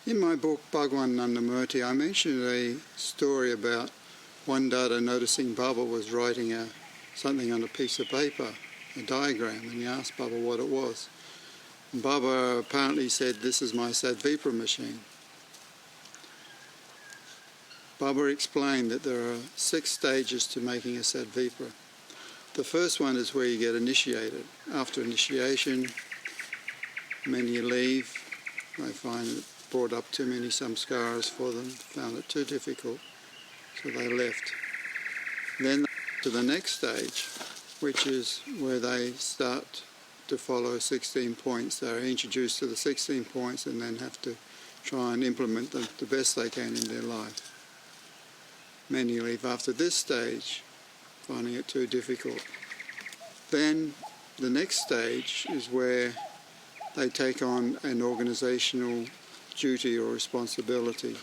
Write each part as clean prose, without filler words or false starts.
In my book, Bhagwan Nandamurti, I mentioned a story about one Dada noticing Baba was writing something on a piece of paper, a diagram, and he asked Baba what it was. And Baba apparently said, "This is my sadvipra machine." Baba explained that there are 6 stages to making a sadvipra. The first one is where you get initiated. After initiation, many leave. They find it brought up too many samskaras for them, found it too difficult, so they left. Then to the next stage, which is where they start to follow 16 points. They're introduced to the 16 points and then have to try and implement them the best they can in their life. Many leave after this stage, finding it too difficult. Then the next stage is where they take on an organisational duty or responsibility.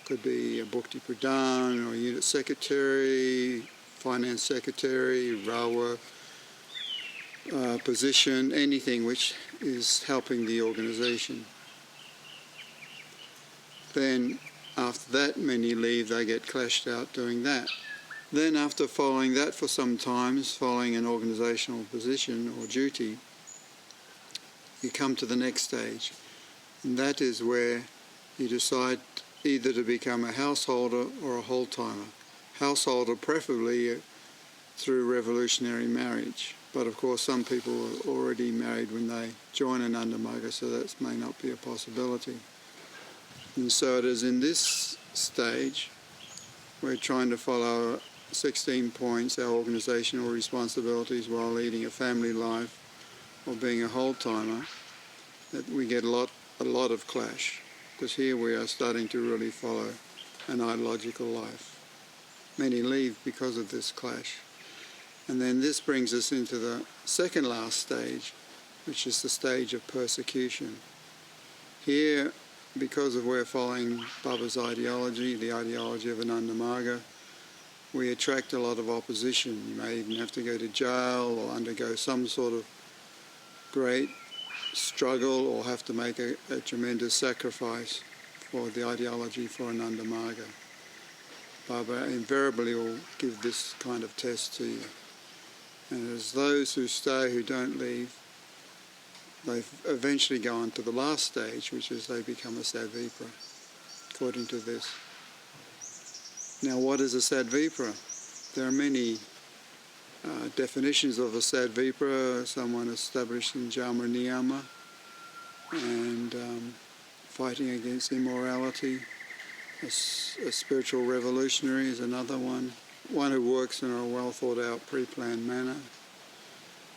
Could be a Bhakti Pradhan or unit secretary, finance secretary, railway position, anything which is helping the organisation. Then after that, many leave, they get clashed out doing that. Then after following that for some time, following an organisational position or duty, you come to the next stage. And that is where you decide either to become a householder or a whole-timer. Householder preferably through revolutionary marriage. But of course some people are already married when they join an Andamagga, so that may not be a possibility. And so it is in this stage we're trying to follow 16 points, our organisational responsibilities while leading a family life or being a whole-timer, that we get a lot of clash, because here we are starting to really follow an ideological life. Many leave because of this clash. And then this brings us into the second last stage, which is the stage of persecution. Here, because of we're following Baba's ideology, the ideology of an Andamagga, we attract a lot of opposition. You may even have to go to jail or undergo some sort of great struggle or have to make a tremendous sacrifice for the ideology for an Andamagga. Baba invariably will give this kind of test to you. And as those who stay, who don't leave, they eventually go on to the last stage, which is they become a sadvipra, according to this. Now, what is a sadvipra? There are many definitions of a sadvipra. Someone established in Jama Niyama, and fighting against immorality. A spiritual revolutionary is another one. One who works in a well thought out, pre-planned manner.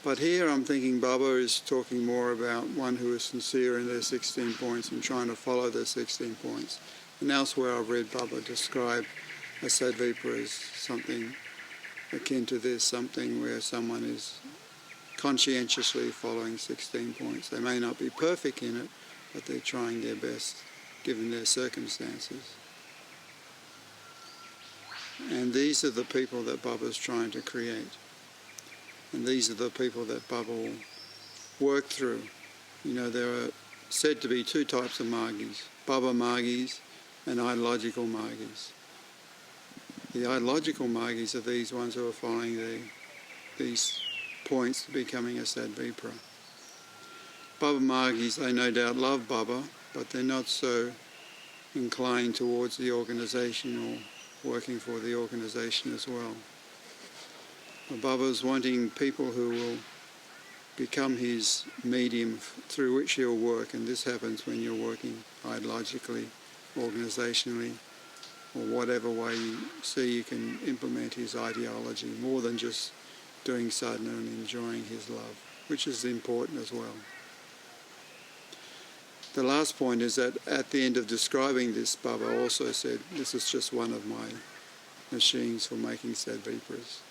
But here I'm thinking Baba is talking more about one who is sincere in their 16 points and trying to follow their 16 points. And elsewhere I've read Baba describe a sadvipra as something akin to this, something where someone is conscientiously following 16 points. They may not be perfect in it, but they're trying their best given their circumstances. And these are the people that Baba's trying to create. And these are the people that Baba will work through. You know, there are said to be 2 types of Margis, Baba Margis and ideological Margis. The ideological Margis are these ones who are following these points to becoming a sadvipra. Baba Margis, they no doubt love Baba, but they're not so inclined towards the organisation or working for the organisation as well. Baba's wanting people who will become his medium through which he'll work, and this happens when you're working ideologically, organisationally, or whatever way you see you can implement his ideology, more than just doing sadhana and enjoying his love, which is important as well. The last point is that at the end of describing this, Baba also said, this is just one of my machines for making sadvipras.